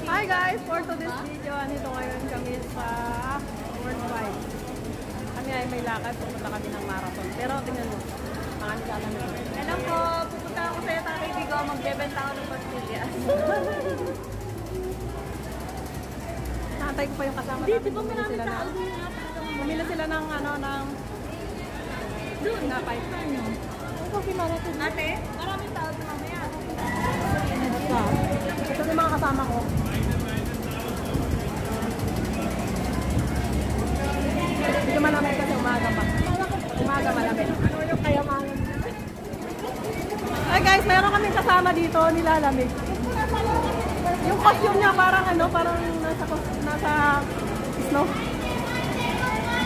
Hi guys! For today's video, andito ngayon kami sa Worldwide. Kami ay may lakad, pupunta kami ng marathon. Pero tingnan mo, ang aming alamin. Hello po, pupunta ako sa Tatay Bigo, magbebenta ako ng pastillas. Nakantay ko pa yung kasama natin. Di ba maraming tao din? Bumili sila ng ano, ng doon na pipe. Ate, maraming tao din mamaya. Ito yung mga kasama ko. Hindi malamig kasi umaga pa. Umaga malamig. Ano yung kayamanan? Ay guys, mayroon kaming kasama dito, nilalamig. Yung costume niya parang ano, parang nasa snow.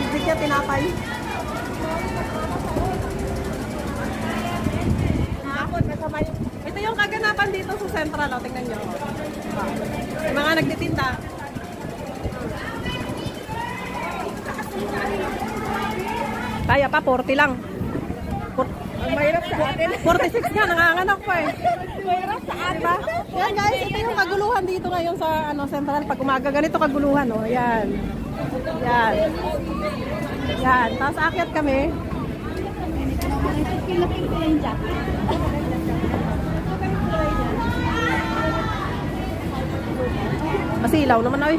Bibig niya tinapay. Ito yung kaganapan dito sa Central, o, tingnan nyo. Yung mga nagtitinda. Kaya pa, 40 lang. Ang mahirap sa atin. 46 nga, nanganganak pa eh. Mahirap sa atin. Diba? Yan guys, ito yung kaguluhan dito ngayon sa ano, Central. Pag umaga, ganito kaguluhan, oh. Yan. Yan. Yan. Tapos akyat kami. Masilaw naman ay.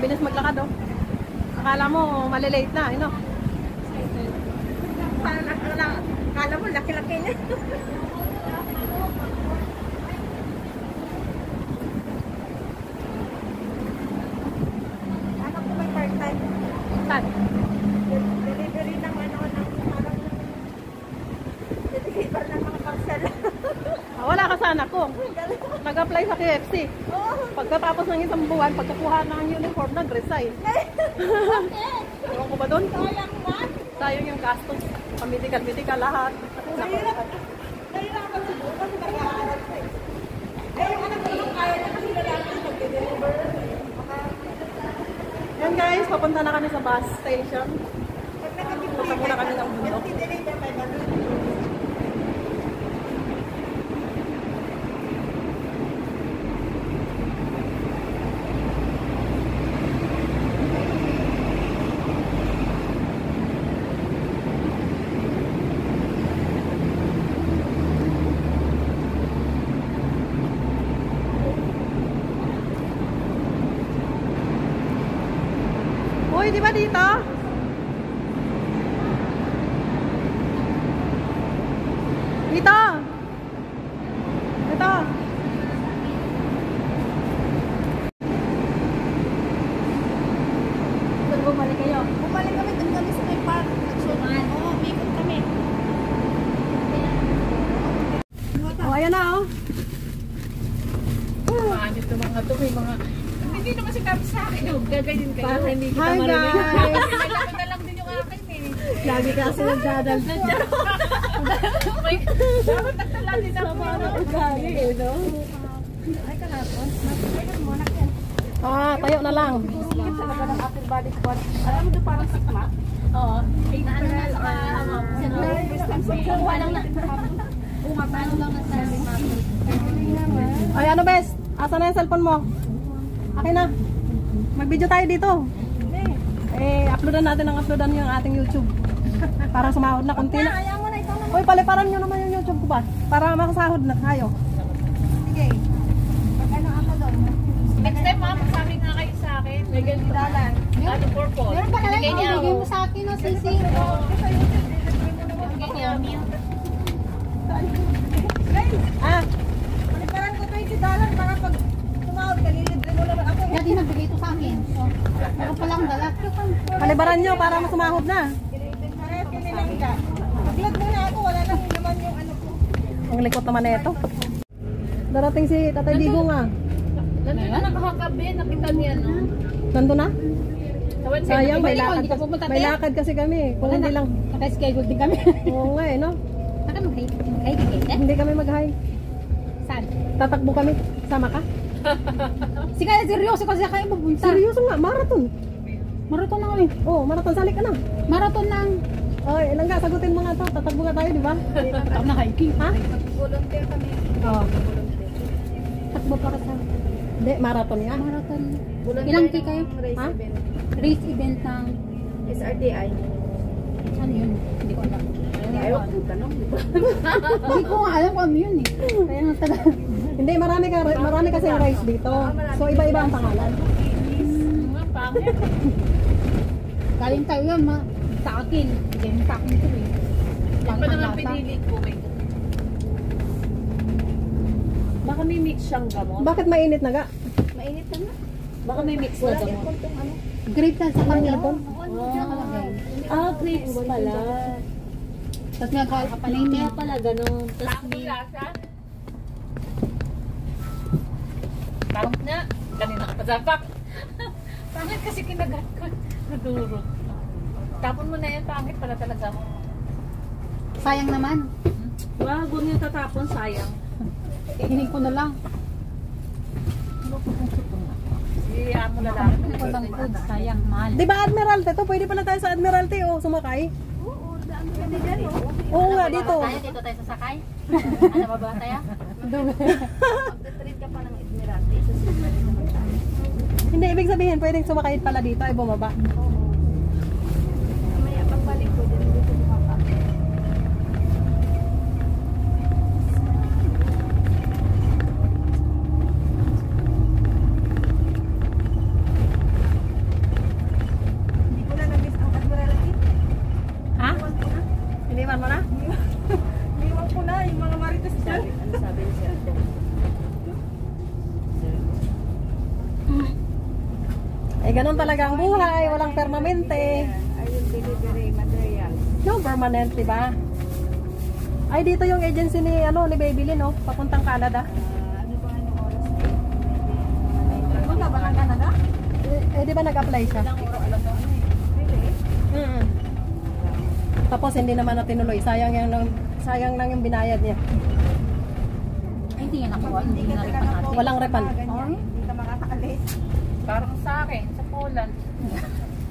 Bilis maglakad, oh. Akala mo malilate na, you know? Akala mo laki-laki niya. Ano po may part-time? Saan? Delivery ng ano, ng parang deliver ng mga parcel. Wala ka sana ko. Nag-apply sa KFC. Pagkatapos ng isang buwan, pagkakuha ng uniform, nag-resign. Ewan ko ba doon? Sayang man. Sayang yung gastos. Pamedical lahat. Nahirapan siguro kasi nag-aaral ko eh. Eh, yung anak ko yung kaya niya kasi lalaki nag-deliver. Yan guys, papunta na kami sa bus station. Punta muna kami ng bundok. Deliver by ganun. Uy, di ba dito? Dito! Ito! Doon bumalik kayo? Bumalik kami, doon kami sa may park. Nagsunan. Oo, mikot kami. Oh, ayan na, oh. Paanit ng mga ito, may mga... Hindi naman si Kami sa akin. Gagayin kayo. Para hindi kita Hi marinig. guys! Nalaki na lang din yung akin eh. Lagi kasi nagdadaldal. Dapat nagtala din ako. Ugali eh, no? Ay, kalapon. Ay, nagmonak yan. Ah, tayo na lang. Sikip talaga ng upper body squat. Alam mo doon parang sigma? Oo. Na ano na sa walang na. Umapano lang na sa Ay, ano bes? Asa na yung cellphone mo? Akin na. Mag-video tayo dito. Uploadan natin ang uploadan yung ating YouTube. Para sumahod na konti na. Ayaw mo na ikaw na. Uy, paliparan nyo naman yung YouTube ko ba? Para makasahod na tayo. Sige. Pag ano ako doon. Next time mga magsabi nga kayo sa akin. May ganito dalan. Ano purple? Meron pa ka lang. Bigay mo sa akin o sisi. Ganyan. Ah, Paliparan ko $20 para pag tumawag ka, lilibre mo naman ako. Hindi nagbigay ito sa amin. So, ako palang dala. palibaran nyo para masumahod na. Parehas kami lang ka. Pag-vlog muna ako, wala lang naman yung ano ko. Ang likot naman na ito. Darating si Tatay Digong ah. Nandun na nakakagabi, nakita niya, no? Nandun na? Tawad siya, Sayang, may Hindi lakad, ka pupunta, may te? lakad kasi kami. Kung hindi lang. Naka-schedule din kami. Oo nga eh, no? Saka mag-hike. Hindi kami mag-high. Saan? Tatakbo kami. Sama ka? Si Kaya seryoso kasi kayo pupunta. Seryoso nga, marathon. Marathon na kami. Oo, marathon. Sali ka na. Marathon ng Oy, ilang nga, sagutin mo nga to. Tatakbo nga tayo, di ba? takbo na hiking. Ha? volunteer kami. Oo. Takbo para sa Hindi, marathon nga. marathon. Ilang K kayo? Ha? Race event ng SRDI. ano yun? Hindi ko alam. Ayaw ko tanong, di ba? Hindi ko nga alam kung ano yun eh. Kaya nang taga. Hindi, marami kasi race dito. So, iba-iba ang pangalan. Mga pangit. Galing tayo yun, sa akin. Galing sa akin ito eh. Yan pa naman pinili ko. Baka may mix siyang gamot. Bakit mainit na ga? Mainit na nga. Baka may mix na gamot. Grape na sa kanya. Ah, grapes pala. Tapos may kapanin niya. Pala ganun. Tapos may lasa. Pangit na. Kanina ka pa sapak. Pangit kasi kinagat ko. Nadurog. Tapon mo na yan. Pangit pala talaga. Sayang naman. Wag, huwag yung tatapon. Sayang. Hining ko na lang. Iyaan mo na lang. Walang food. Sayang. Mahal. Di ba Admiralty to? Pwede pala tayo sa Admiralty o sumakay? Oo nga, dito. Dito tayo sasakay. Ano ba ba tayo? Magta-treat ka pa ng Admiralty. Susunod naman tayo. Hindi, ibig sabihin, pwedeng sumakay pala dito ay bumaba. Mamaya pagbalik ko din dito bumaba. Hindi ko na na-miss ang Admiralty. Ha? Iniwan mo na? Iniwan ko na yung mga marites dyan. Ano sabi ni Sir? Eh, ganun talaga ang buhay. Walang permanente. I will delivery material. No permanent, di ba? Ay, dito yung agency ni, ni Babylin, no? Papuntang Canada. Ano ba anong oras na yun? Punta ba ng Canada? Eh, di ba nag-apply siya? Ilang oras alam mo eh. Really? Tapos, hindi naman na tinuloy. Sayang lang yung binayad niya. Ay, hindi yan nakuha. Hindi na rin natin. Walang refund. Hindi ka makakaalis. Parang sa akin, sa Poland.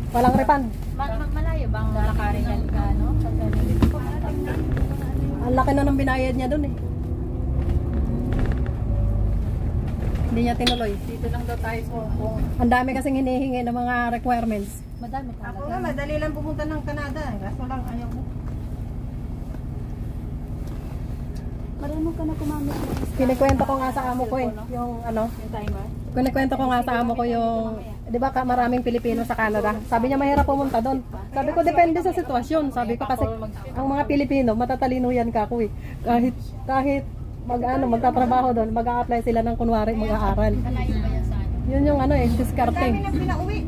Walang refund. Malayo bang lalakarin yan ka, no? Ang laki na ng binayad niya dun eh. Hindi niya tinuloy. Dito lang daw tayo sa Hong Kong. Ang dami kasing hinihingi ng mga requirements. Madami Ako talaga. nga, madali lang pumunta ng Canada. Kaso lang, ayaw ko. Marunong ka na kumamit ng Kinikwento ko nga sa amo ko eh. Yung yung timer. Kinikwento ko nga sa amo ko yung, di ba maraming Pilipino sa Canada. Sabi niya mahirap pumunta doon. Sabi ko depende sa sitwasyon. Sabi ko kasi ang mga Pilipino, matatalino yan ka ko eh. Kahit magtatrabaho doon, mag-a-apply sila ng kunwari mag-aaral. Yun yung diskarte. Dami nang pinauwi.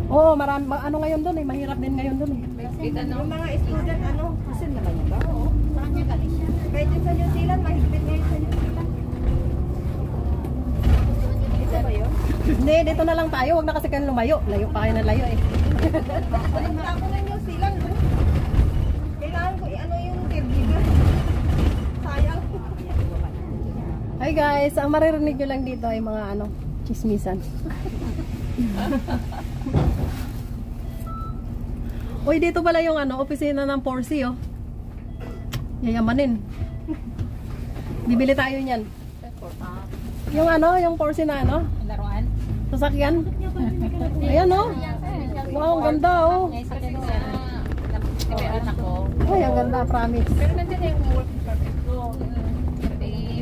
Oo, ngayon doon eh, mahirap din ngayon doon eh. Yung mga student, kasi naman yun ba? Oo. Saan niya galing siya? Kahit yung sa New Zealand, mahigpit ngayon sa New Zealand. Ito ba yun? Hindi, dito na lang tayo. Huwag na kasi kayo lumayo. Layo pa kayo ng layo eh. Balik ako ng New Zealand. Kailangan ko yung caregiver. Sayang. Hi guys, ang maririnig nyo lang dito ay mga chismisan. Uy, dito pala yung opisina ng Porsche oh. Yayamanin. Bibili tayo niyan. Yung yung Porsche na Laruan? sasakyan. Ayan oh. Wow, ang ganda oh. Ngayon sa kinusyan. May anak ko. Ay, ang ganda, promise. Pero nandiyan na yung work permit ko.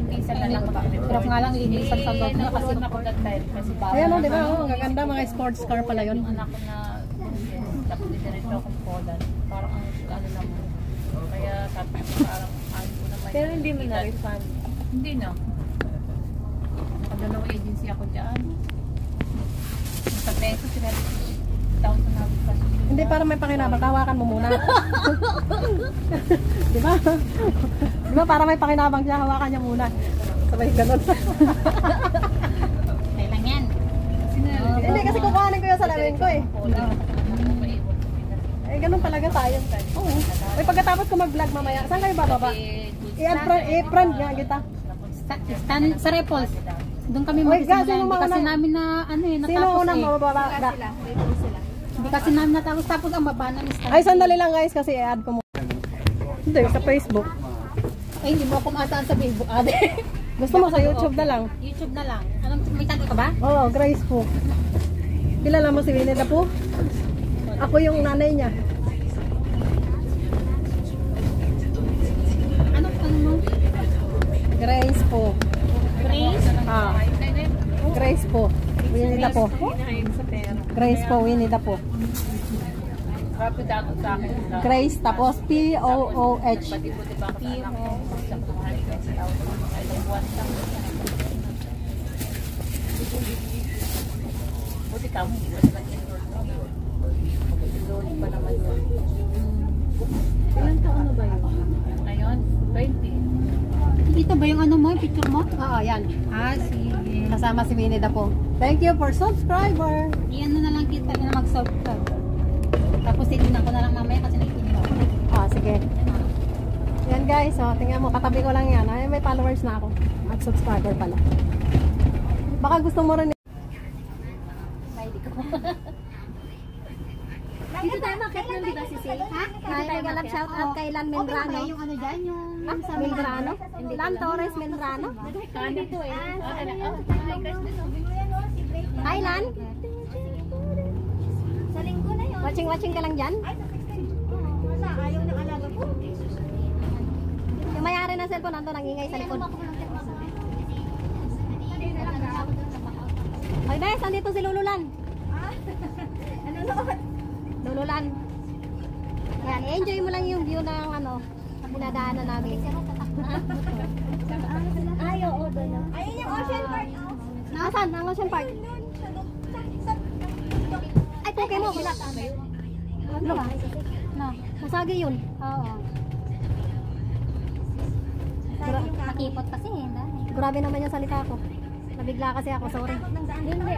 Minsan na lang Pero nga lang linisan sa loob niya kasi ako that time. Kasi Ayan oh, di ba? Oh, ang gaganda, mga sports car pala yun. anak ko na tapos diretso akong Poland. Parang lang. Kaya sabi ko parang ko naman. Pero hindi mo na refund. Hindi na. Nakadalawang agency ako dyan. Sa peso sila. Hindi, para may pakinabang, hawakan mo muna. Di ba? Di ba, para may pakinabang siya, hawakan niya muna. Sabay ganun. Kailan yan? Hindi, kasi kukuhanin ko yung salamin ko eh. Eh, ganun talaga tayo. Oo. May pagkatapos ko mag-vlog mamaya, saan kayo bababa? I-front nga kita. Sa Repulse. Doon kami Oy, magsisimula. sino Hindi mauna? kasi namin na ano eh, Sino natapos unang eh. mababa? Hindi kasi namin natapos. Tapos ang baba na lista. Ay, sandali lang guys, kasi i-add ko muna. Hindi, sa Facebook. Ay, hindi mo ako maasahan sa Facebook, ate. Gusto mo sa YouTube na lang? YouTube na lang. Anong, may tagi ka ba? Oo, Grace po. Kilala mo si Winnie the Pooh? Ako yung nanay niya. Ano mo? Grace po. Grace? Ah. Grace po. Winnie the Pooh. Grace po, Winnie the Pooh. Grace, tapos P-O-O-H. Ilang taon na ba yun? Ngayon? 20. Ito ba yung ano mo, yung picture mo? Oo, yan. Ah, sige. Kasama si Winnie the Pooh. Thank you for subscriber. Iyan na lang kita na mag-subscribe. Tapos titignan ko na lang mamaya kasi nakikinig ako. Ah, sige. Yan guys, so tingnan mo, katabi ko lang yan. Ay, may followers na ako. At subscriber pala. Baka gusto mo rin. Dito tayo makit ng diba si Say? Ha? May galap shout out kay Lan Mendrano. Yung ano dyan, yung sa Mendrano? Lan Torres Mendrano? dito eh. Hi Lan! Sa linggo na yun. Watching ka lang dyan? Wala, ayaw ng alaga ko. Yung mayari ng cellphone nandun, nangingay sa likod. Ay guys, nandito si Lululan. Ano noon? Lululan. Yan, enjoy mo lang yung view ng ano, dinadaanan namin. Ay, oo, doon. Ayun yung Ocean Park. Nasaan? Ang Ocean Park? Ay, poke mo. Bilat. Ano ba? No. Masagi yun. Oo. Nakipot kasi. Grabe naman yung salita ko. Nabigla kasi ako, sorry. Hindi,